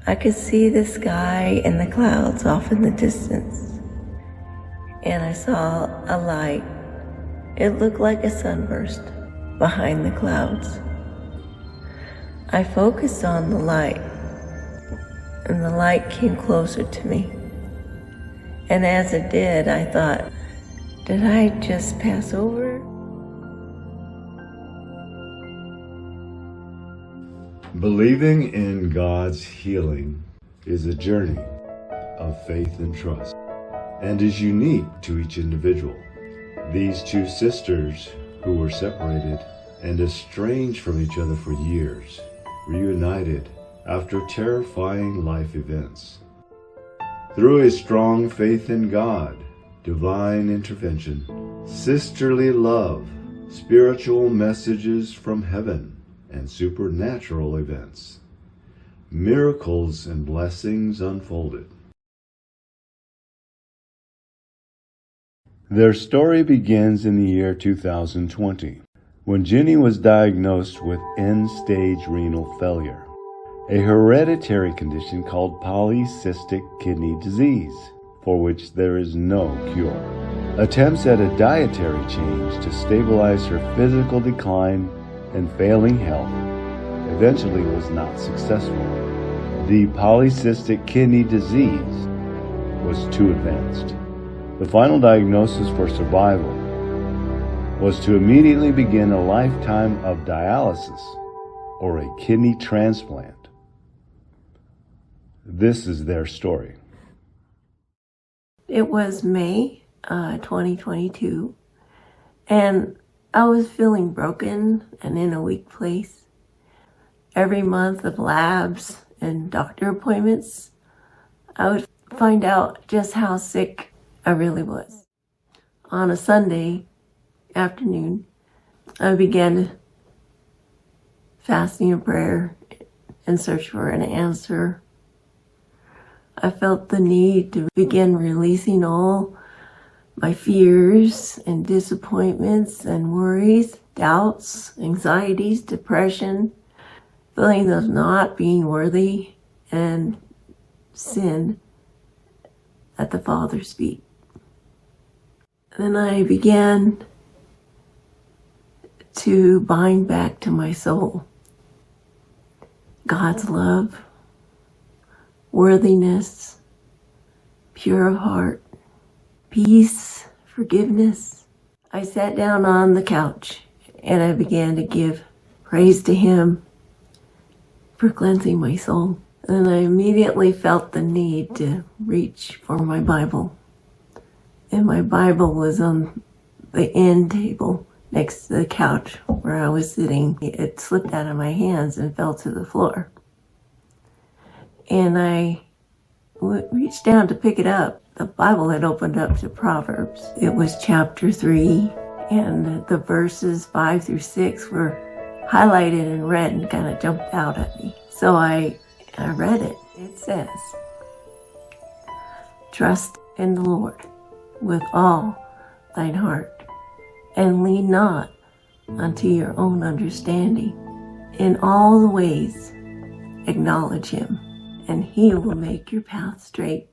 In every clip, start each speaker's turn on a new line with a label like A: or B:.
A: I could see the sky and the clouds off in the distance, and I saw a light. It looked like a sunburst behind the clouds. I focused on the light, and the light came closer to me. And as it did, I thought, did I just pass over?
B: Believing in God's healing is a journey of faith and trust, and is unique to each individual. These two sisters, who were separated and estranged from each other for years, reunited after terrifying life events. Through a strong faith in God, divine intervention, sisterly love, spiritual messages from heaven, and supernatural events, miracles and blessings unfolded. Their story begins in the year 2020, when Jenny was diagnosed with end-stage renal failure, a hereditary condition called polycystic kidney disease, for which there is no cure. Attempts at a dietary change to stabilize her physical decline and failing health eventually was not successful. The polycystic kidney disease was too advanced. The final diagnosis for survival was to immediately begin a lifetime of dialysis or a kidney transplant. This is their story.
A: It was May 2022, and I was feeling broken and in a weak place. Every month of labs and doctor appointments, I would find out just how sick I really was. On a Sunday afternoon, I began fasting and prayer in search for an answer. I felt the need to begin releasing all my fears and disappointments and worries, doubts, anxieties, depression, feeling of not being worthy, and sin at the Father's feet. Then I began to bind back to my soul God's love, worthiness, pure of heart, peace, forgiveness. I sat down on the couch and I began to give praise to Him for cleansing my soul. And I immediately felt the need to reach for my Bible. And my Bible was on the end table next to the couch where I was sitting. It slipped out of my hands and fell to the floor. And I reached down to pick it up. The Bible had opened up to Proverbs. It was chapter 3, and the verses 5 through 6 were highlighted in red and kind of jumped out at me. So I read it. It says, "Trust in the Lord with all thine heart, and lean not unto your own understanding. In all the ways acknowledge Him, and He will make your path straight."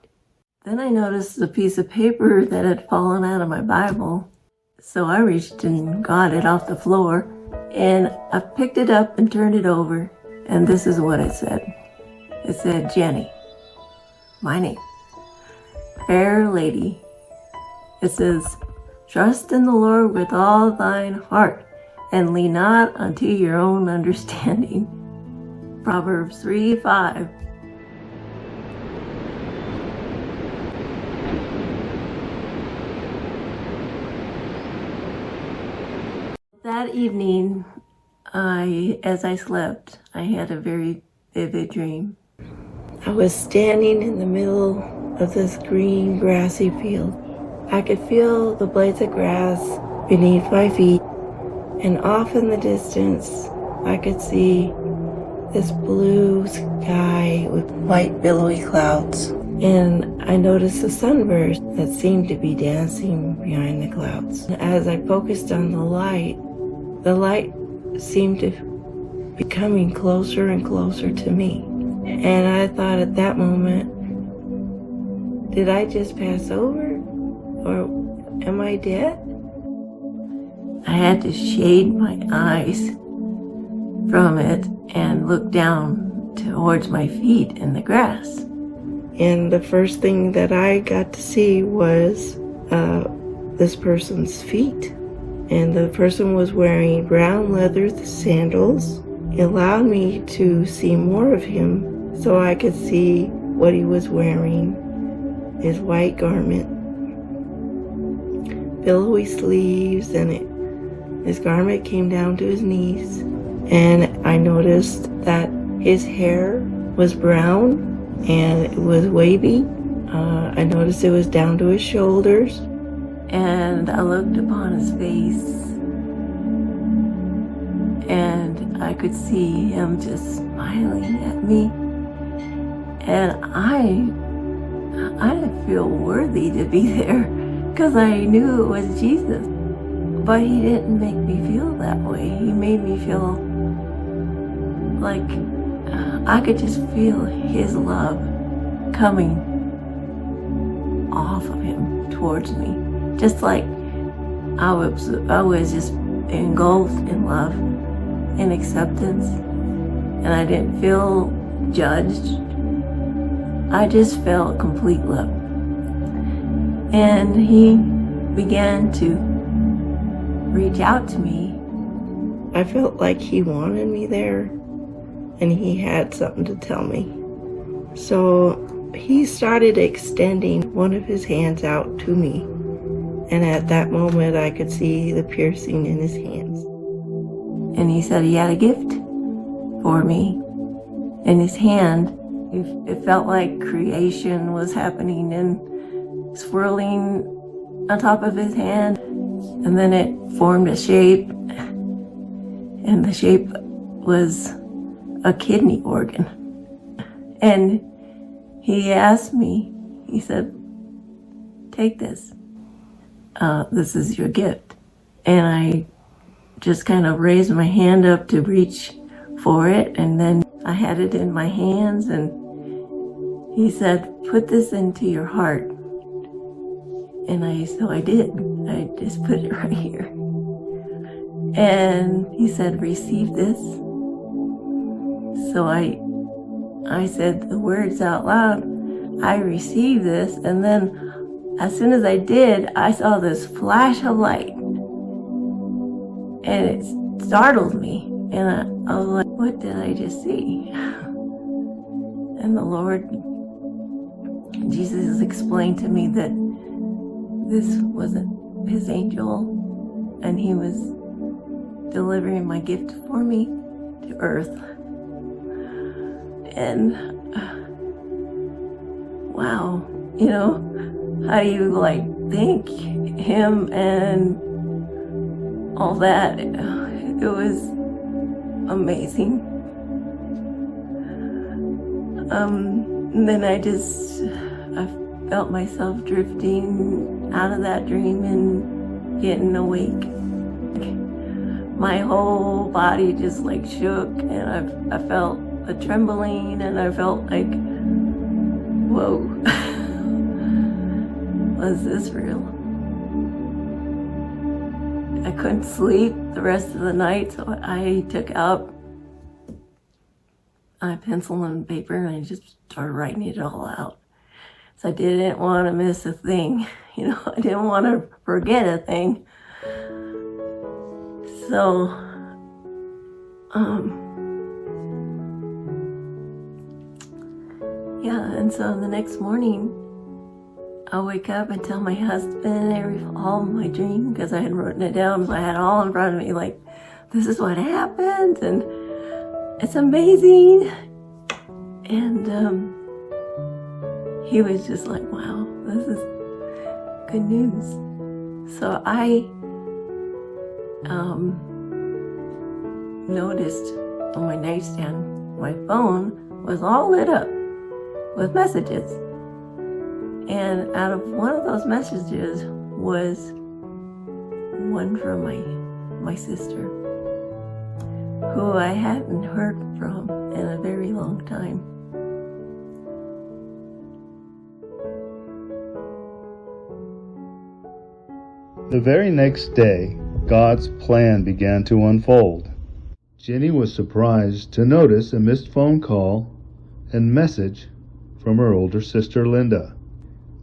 A: Then I noticed a piece of paper that had fallen out of my Bible. So I reached and got it off the floor, and I picked it up and turned it over, and this is what it said. It said, "Jenny, my name, fair lady." It says, "Trust in the Lord with all thine heart, and lean not unto your own understanding." Proverbs 3:5. That evening, as I slept, I had a very vivid dream. I was standing in the middle of this green, grassy field. I could feel the blades of grass beneath my feet, and off in the distance, I could see this blue sky with white billowy clouds. And I noticed a sunburst that seemed to be dancing behind the clouds. As I focused on the light seemed to be coming closer and closer to me. And I thought at that moment, did I just pass over? Or am I dead? I had to shade my eyes from it and look down towards my feet in the grass. And the first thing that I got to see was this person's feet. And the person was wearing brown leather sandals. It allowed me to see more of him so I could see what he was wearing. His white garment, billowy sleeves, and his garment came down to his knees. And I noticed that his hair was brown and it was wavy. I noticed it was down to his shoulders. And I looked upon his face and I could see him just smiling at me. And I didn't feel worthy to be there because I knew it was Jesus. But he didn't make me feel that way. He made me feel like I could just feel his love coming off of him towards me. Just like I was just engulfed in love and acceptance, and I didn't feel judged. I just felt complete love. And he began to reach out to me. I felt like he wanted me there and he had something to tell me. So he started extending one of his hands out to me. And at that moment, I could see the piercing in his hands. And he said he had a gift for me. In his hand, it felt like creation was happening and swirling on top of his hand. And then it formed a shape. And the shape was a kidney organ. And he asked me, he said, "Take this. This is your gift." And I just kind of raised my hand up to reach for it, and then I had it in my hands, and he said, "Put this into your heart." And so I did. I just put it right here. And he said, "Receive this." So I said the words out loud, "I receive this," and then as soon as I did, I saw this flash of light. And it startled me. And I was like, what did I just see? And the Lord, Jesus explained to me that this wasn't his angel. And he was delivering my gift for me to earth. And wow, how do you thank him and all that? It was amazing. And then I felt myself drifting out of that dream and getting awake. My whole body just shook, and I felt a trembling, and I felt like, whoa. Was this real? I couldn't sleep the rest of the night, so I took out a pencil and paper and I just started writing it all out. So I didn't want to miss a thing. I didn't want to forget a thing. So, and so the next morning, I'll wake up and tell my husband all my dream, because I had written it down, so I had it all in front of me, this is what happened, and it's amazing. And he was just like, wow, this is good news. So I noticed on my nightstand, my phone was all lit up with messages. And out of one of those messages was one from my sister, who I hadn't heard from in a very long time.
B: The very next day, God's plan began to unfold. Jenny was surprised to notice a missed phone call and message from her older sister Linda.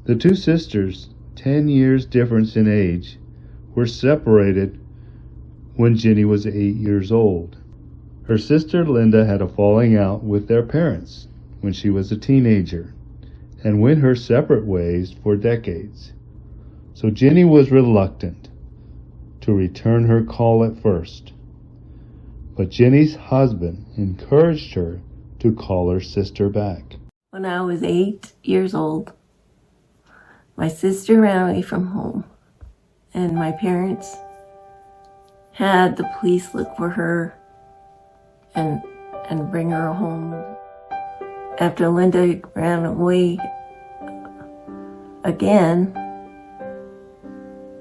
B: The two sisters, 10 years difference in age, were separated when Jenny was 8 years old. Her sister Linda had a falling out with their parents when she was a teenager and went her separate ways for decades. So Jenny was reluctant to return her call at first. But Jenny's husband encouraged her to call her sister back.
A: When I was 8 years old, my sister ran away from home, and my parents had the police look for her and bring her home. After Linda ran away again,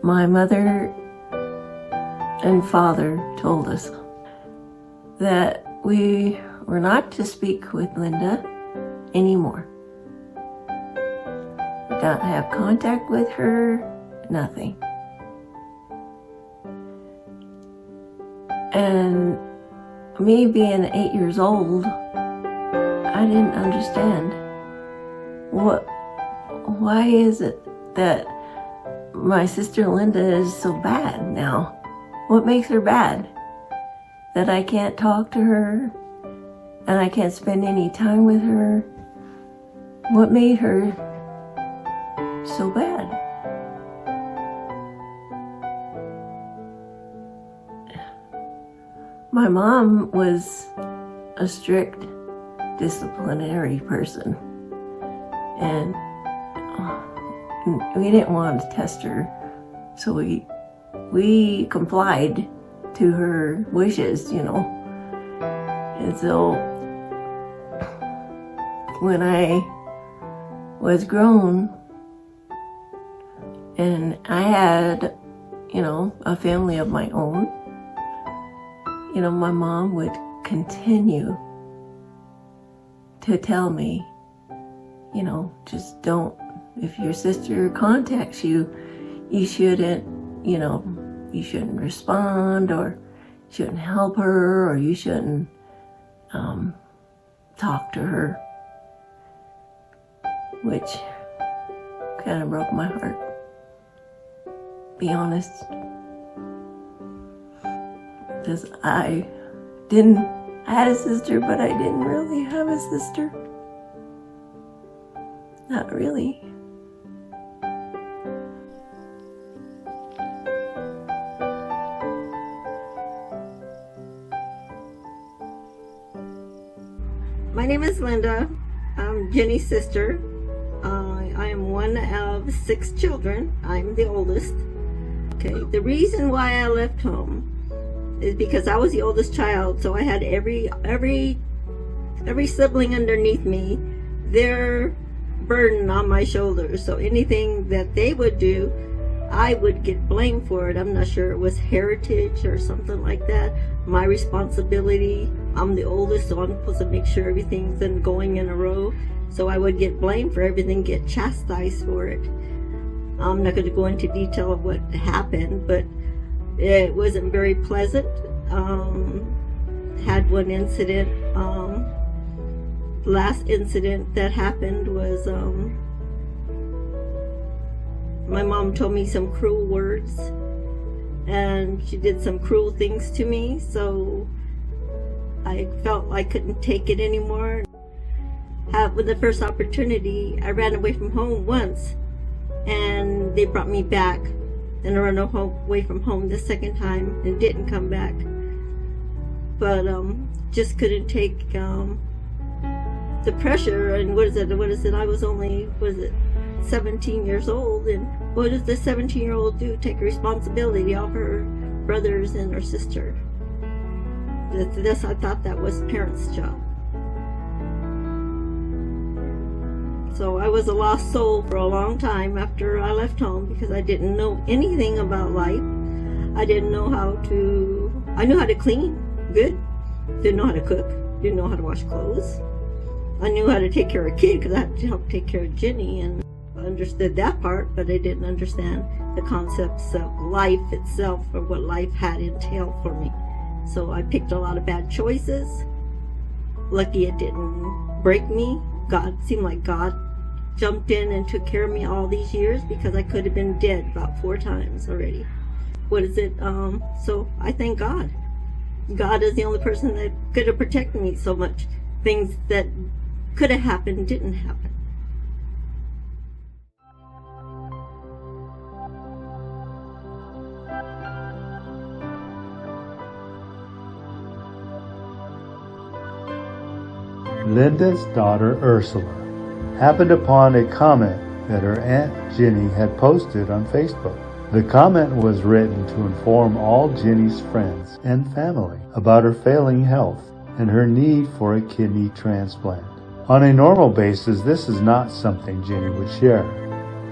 A: my mother and father told us that we were not to speak with Linda anymore. We don't have contact with her, nothing. And me being 8 years old, I didn't understand. Why is it that my sister Linda is so bad now? What makes her bad? That I can't talk to her and I can't spend any time with her? What made her so bad? My mom was a strict disciplinary person, and we didn't want to test her, so we complied to her wishes, And so when I was grown and I had, a family of my own, my mom would continue to tell me, just don't, if your sister contacts you, you shouldn't respond, or shouldn't help her, or you shouldn't talk to her, which kind of broke my heart, be honest, because I had a sister, but I didn't really have a sister. Not really.
C: My name is Linda. I'm Jenny's sister. I am one of 6 children. I'm the oldest. Okay. The reason why I left home is because I was the oldest child, so I had every sibling underneath me, their burden on my shoulders. So anything that they would do, I would get blamed for it. I'm not sure, it was heritage or something like that. My responsibility. I'm the oldest, so I'm supposed to make sure everything's going in a row. So I would get blamed for everything, get chastised for it. I'm not going to go into detail of what happened, but it wasn't very pleasant. Had one incident. Last incident that happened was my mom told me some cruel words, and she did some cruel things to me, so I felt I couldn't take it anymore. With the first opportunity, I ran away from home once, and they brought me back. And I ran away from home the second time and didn't come back. But just couldn't take the pressure. And what is it? I was only 17 years old, and what does the 17-year-old do? Take responsibility of her brothers and her sister. I thought that was parents' job. So I was a lost soul for a long time after I left home, because I didn't know anything about life. I didn't know I knew how to clean, good. Didn't know how to cook, didn't know how to wash clothes. I knew how to take care of a kid because I had to help take care of Jenny, and understood that part, but I didn't understand the concepts of life itself or what life had entailed for me. So I picked a lot of bad choices. Lucky it didn't break me. Seemed like God jumped in and took care of me all these years, because I could have been dead about 4 times already. So I thank God. God is the only person that could have protected me so much. Things that could have happened didn't happen.
B: Linda's daughter Ursula happened upon a comment that her Aunt Jenny had posted on Facebook. The comment was written to inform all Jenny's friends and family about her failing health and her need for a kidney transplant. On a normal basis, this is not something Jenny would share,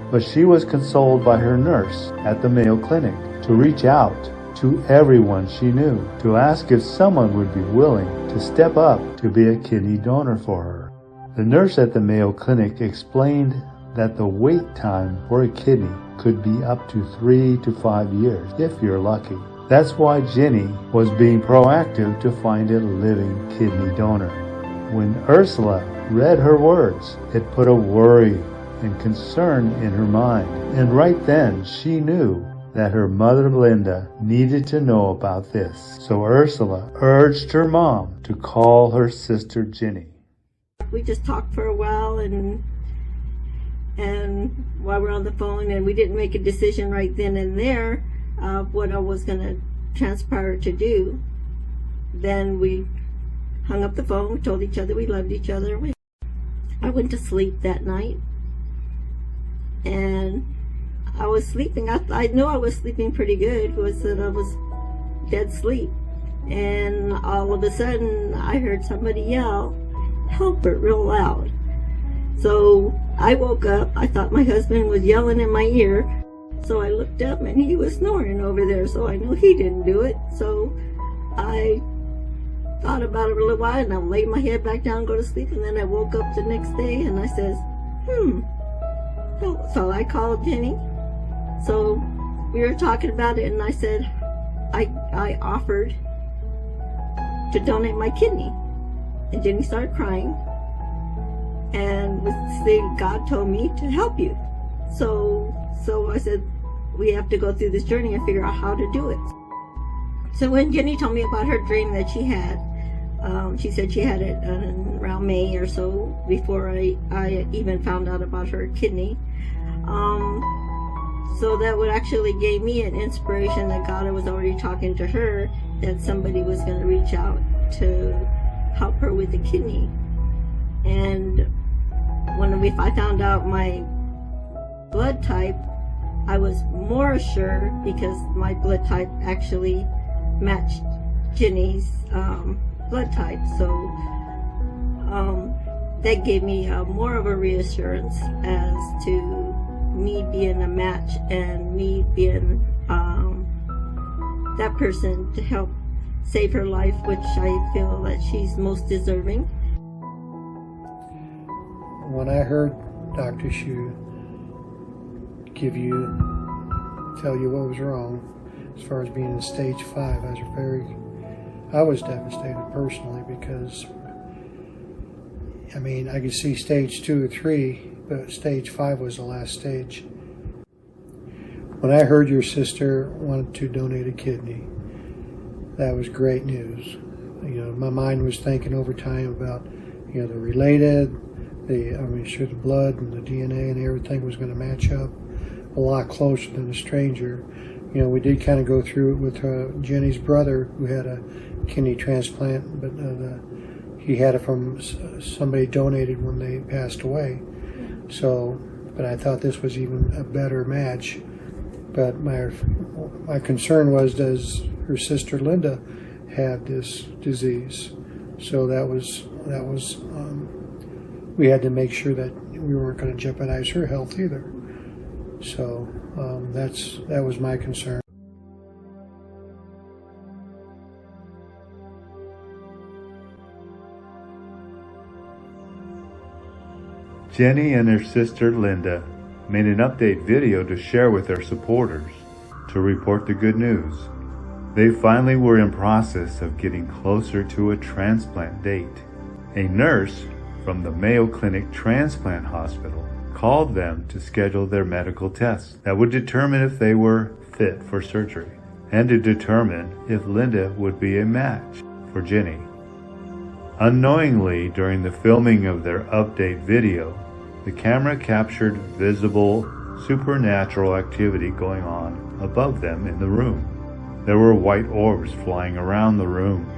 B: but she was consoled by her nurse at the Mayo Clinic to reach out to everyone she knew to ask if someone would be willing to step up to be a kidney donor for her. The nurse at the Mayo Clinic explained that the wait time for a kidney could be up to 3 to 5 years if you're lucky. That's why Jenny was being proactive to find a living kidney donor. When Ursula read her words, it put a worry and concern in her mind, and right then she knew that her mother Linda needed to know about this. So Ursula urged her mom to call her sister Jenny.
C: We just talked for a while, and while we're on the phone, and we didn't make a decision right then and there of what I was going to transpire to do. Then we hung up the phone. We told each other we loved each other. I went to sleep that night, and I was sleeping. I knew I was sleeping pretty good. It was that I was dead asleep, and all of a sudden I heard somebody yell, "Help it," real loud. So I woke up. I thought my husband was yelling in my ear. So I looked up, and he was snoring over there. So I knew he didn't do it. So I thought about it a little while, and I laid my head back down, go to sleep. And then I woke up the next day, and I says, So I called Jenny. So we were talking about it, and I said, I offered to donate my kidney. And Jenny started crying. And God told me to help you. So I said, we have to go through this journey and figure out how to do it. So when Jenny told me about her dream that she had, she said she had it around May or so, before I even found out about her kidney. So that would actually gave me an inspiration that God was already talking to her, that somebody was going to reach out to help her with the kidney. And when I found out my blood type, I was more assured, because my blood type actually matched Jenny's blood type. So that gave me more of a reassurance as to me being a match, and me being that person to help save her life, which I feel that she's most deserving.
D: When I heard Dr. Shu tell you what was wrong, as far as being in stage 5, I was devastated personally, because I mean, I could see stage 2 or 3, but stage 5 was the last stage. When I heard your sister wanted to donate a kidney, that was great news. You know, my mind was thinking over time about, you know, the related, the blood and the DNA and everything was going to match up a lot closer than a stranger. You know, we did kind of go through it with Jenny's brother, who had a kidney transplant, but he had it from somebody donated when they passed away. So, but I thought this was even a better match. But my concern was, does her sister Linda have this disease? So that was we had to make sure that we weren't going to jeopardize her health either. So that was my concern.
B: Jenny and her sister Linda made an update video to share with their supporters to report the good news. They finally were in process of getting closer to a transplant date. A nurse from the Mayo Clinic Transplant Hospital called them to schedule their medical tests that would determine if they were fit for surgery and to determine if Linda would be a match for Jenny. Unknowingly, during the filming of their update video, the camera captured visible supernatural activity going on above them in the room. There were white orbs flying around the room,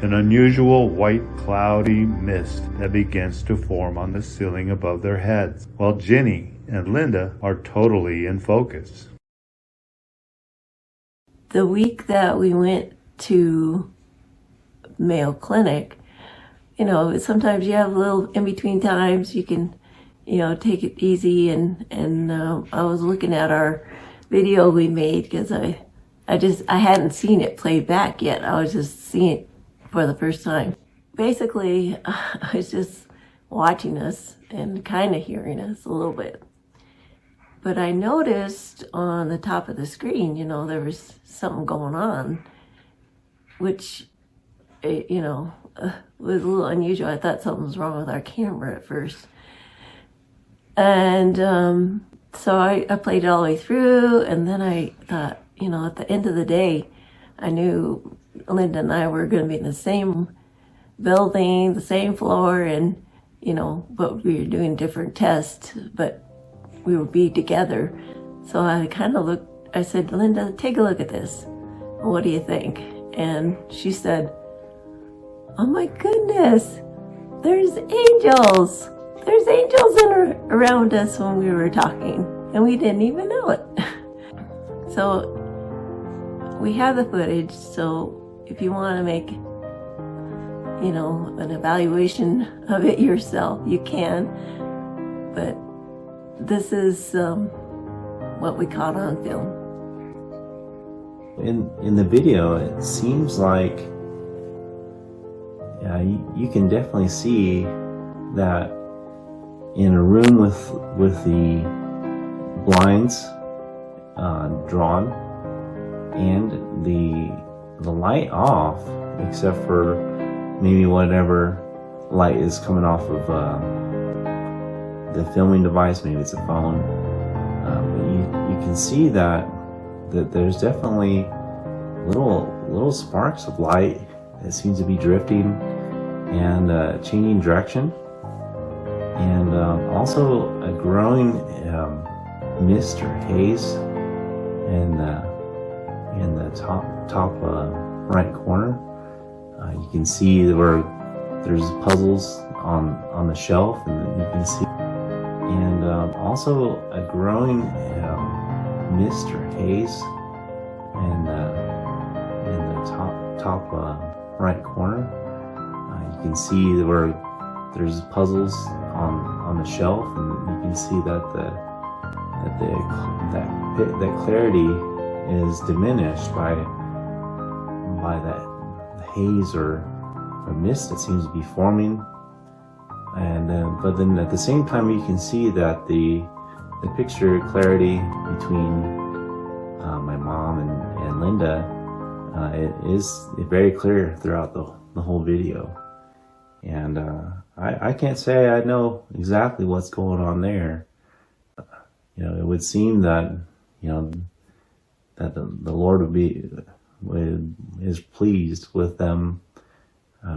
B: an unusual white cloudy mist that begins to form on the ceiling above their heads, while Jenny and Linda are totally in focus.
A: The week that we went to Mayo Clinic, sometimes you have little in-between times you can, take it easy. And I was looking at our video we made because I hadn't seen it played back yet. I was just seeing it for the first time. Basically, I was just watching us and kind of hearing us a little bit. But I noticed on the top of the screen, there was something going on, which, was a little unusual. I thought something was wrong with our camera at first. And so I played it all the way through, and then I thought, at the end of the day, I knew Linda and I were going to be in the same building, the same floor, and, but we were doing different tests, but we would be together. So I kind of looked, I said, Linda, take a look at this. What do you think? And she said, oh my goodness, there's angels. There's angels around us when we were talking, and we didn't even know it. So we have the footage, so if you want to make, an evaluation of it yourself, you can. But this is what we caught on film.
E: In the video, it seems like you can definitely see that in a room with the blinds drawn and the light off, except for maybe whatever light is coming off of the filming device, maybe it's a phone. But you can see that there's definitely little sparks of light that seems to be drifting and changing direction, and also a growing mist or haze in the top right corner. You can see where there's puzzles on the shelf, and you can see, and also a growing mist or haze in the top right corner. You can see where there's puzzles on the shelf, and you can see that that clarity is diminished by that haze or mist that seems to be forming. And but then at the same time, you can see that the picture clarity between my mom and Linda it is very clear throughout the whole video. And I can't say I know exactly what's going on there. It would seem that that the Lord is pleased with them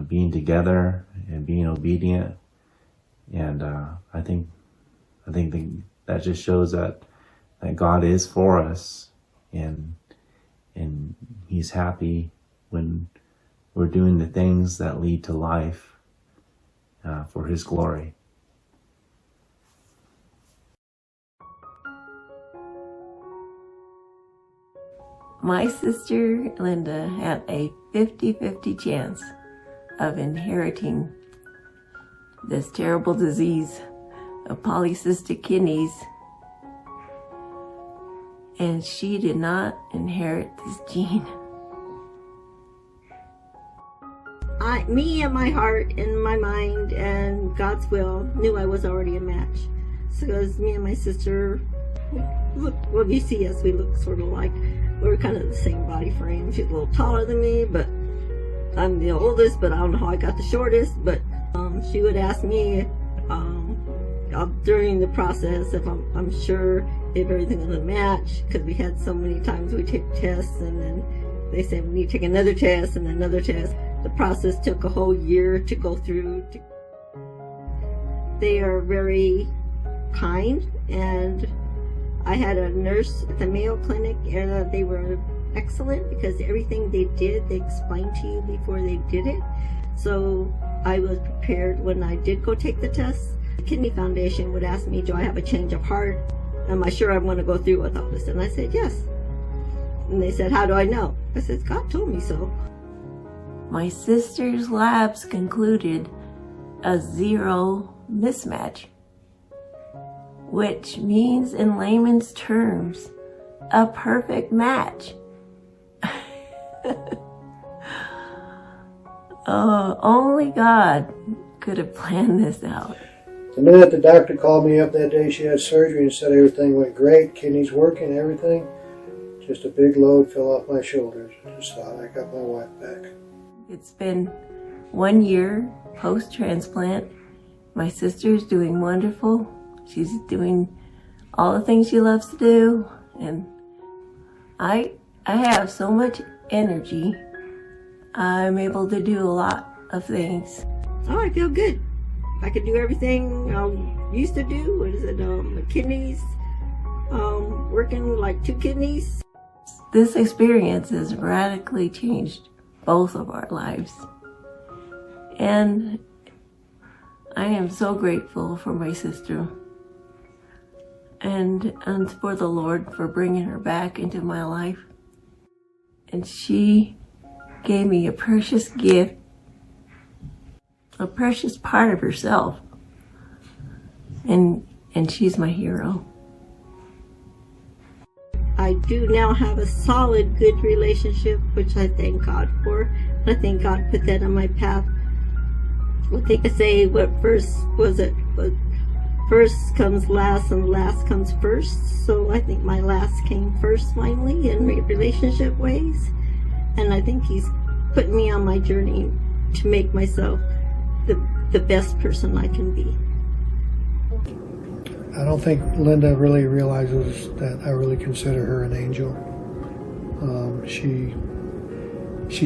E: being together and being obedient. And I think that just shows that God is for us, and He's happy when we're doing the things that lead to life for His glory.
A: My sister Linda had a 50-50 chance of inheriting this terrible disease of polycystic kidneys, and she did not inherit this gene.
C: Me and my heart and my mind and God's will knew I was already a match. because me and my sister look, well, you see us, we look sort of like, we're kind of the same body frame. She's a little taller than me, but I'm the oldest, but I don't know how I got the shortest. But she would ask me during the process if I'm sure if everything's gonna match, because we had so many times we take tests and then they said we need to take another test and another test. The process took a whole year to go through. They are very kind, and I had a nurse at the Mayo Clinic, and they were excellent because everything they did, they explained to you before they did it. So I was prepared when I did go take the test. The Kidney Foundation would ask me, do I have a change of heart? Am I sure I want to go through with all this? And I said, yes. And they said, how do I know? I said, God told me so.
A: My sister's labs concluded a 0 mismatch, which means in layman's terms, a perfect match. Only God could have planned this out.
D: The minute the doctor called me up that day, she had surgery and said everything went great, kidneys working, everything. Just a big load fell off my shoulders. I just thought I got my wife back.
A: It's been 1 year post-transplant. My sister's doing wonderful. She's doing all the things she loves to do. And I have so much energy. I'm able to do a lot of things.
C: Oh, I feel good. I could do everything I used to do. What is it? My kidneys, working like 2 kidneys.
A: This experience has radically changed both of our lives. And I am so grateful for my sister and for the Lord for bringing her back into my life. And she gave me a precious gift, a precious part of herself. And she's my hero.
C: I do now have a solid, good relationship, which I thank God for. I think God put that on my path. What they say, what first was it? What first comes last and last comes first. So I think my last came first finally in relationship ways. And I think He's put me on my journey to make myself the best person I can be.
D: I don't think Linda really realizes that I really consider her an angel. She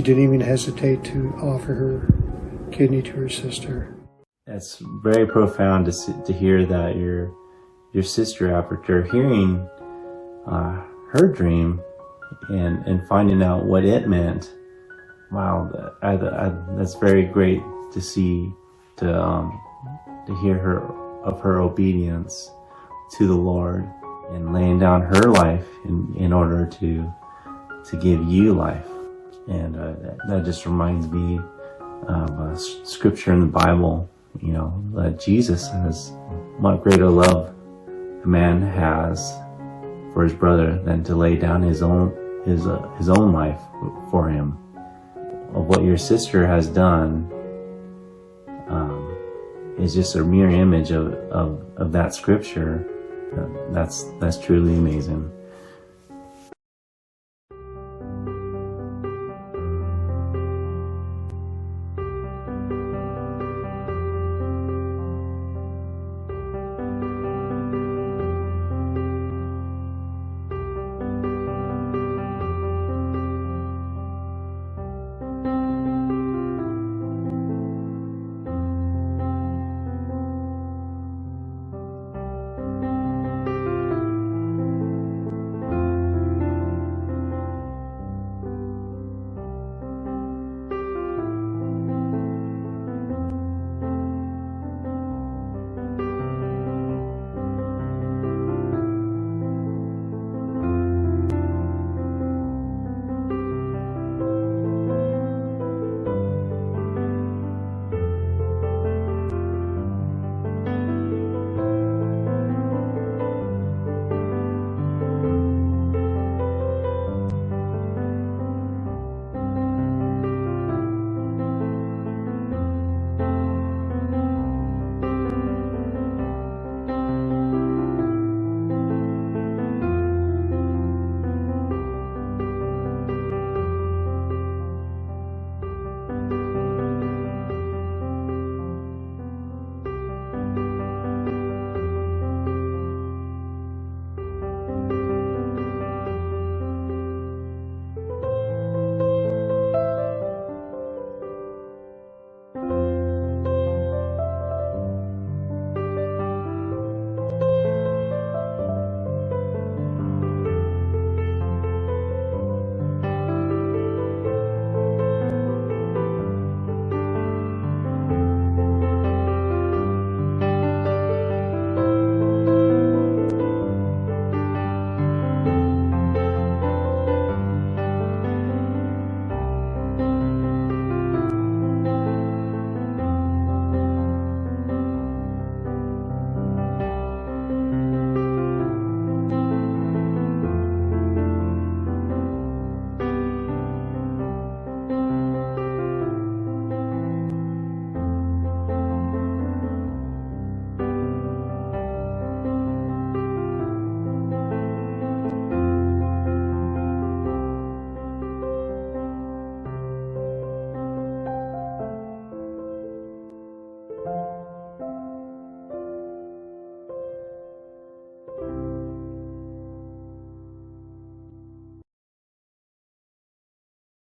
D: didn't even hesitate to offer her kidney to her sister.
E: It's very profound to hear that your sister, after hearing her dream and finding out what it meant, wow, that's very great to see, to hear her obedience to the Lord and laying down her life in order to give you life. And that just reminds me of a scripture in the Bible, that Jesus says, what greater love a man has for his brother than to lay down his own life for him. Of what your sister has done is just a mirror image of that scripture. That's truly amazing.